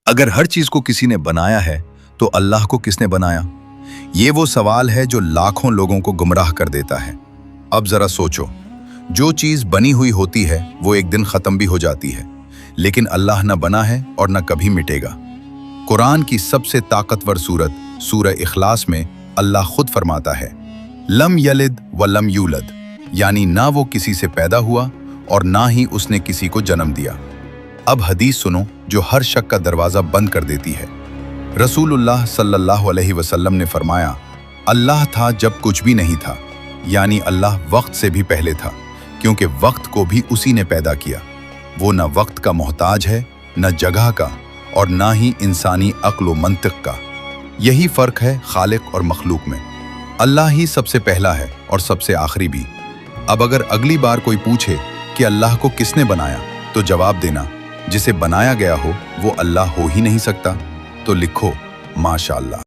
अगर हर चीज को किसी ने बनाया है तो अल्लाह को किसने बनाया? ये वो सवाल है जो लाखों लोगों को गुमराह कर देता है। अब जरा सोचो, जो चीज बनी हुई होती है वो एक दिन खत्म भी हो जाती है, लेकिन अल्लाह न बना है और न कभी मिटेगा। कुरान की सबसे ताकतवर सूरत सूरह इखलास में अल्लाह खुद फरमाता है, लम यलिद व लम यूलद, यानी ना वो किसी से पैदा हुआ और ना ही उसने किसी को जन्म दिया। अब हदीस सुनो जो हर शक का दरवाजा बंद कर देती है। रसूलुल्लाह सल्लल्लाहु अलैहि वसल्लम ने फरमाया, अल्लाह था जब कुछ भी नहीं था, यानी अल्लाह वक्त से भी पहले था, क्योंकि वक्त को भी उसी ने पैदा किया। वो न वक्त का मोहताज है, न जगह का, और ना ही इंसानी अक्ल व मंतिक का। यही फर्क है खालिक और मखलूक में। अल्लाह ही सबसे पहला है और सबसे आखिरी भी। अब अगर अगली बार कोई पूछे कि अल्लाह को किसने बनाया, तो जवाब देना, जिसे बनाया गया हो वो अल्लाह हो ही नहीं सकता। तो लिखो, माशाअल्लाह।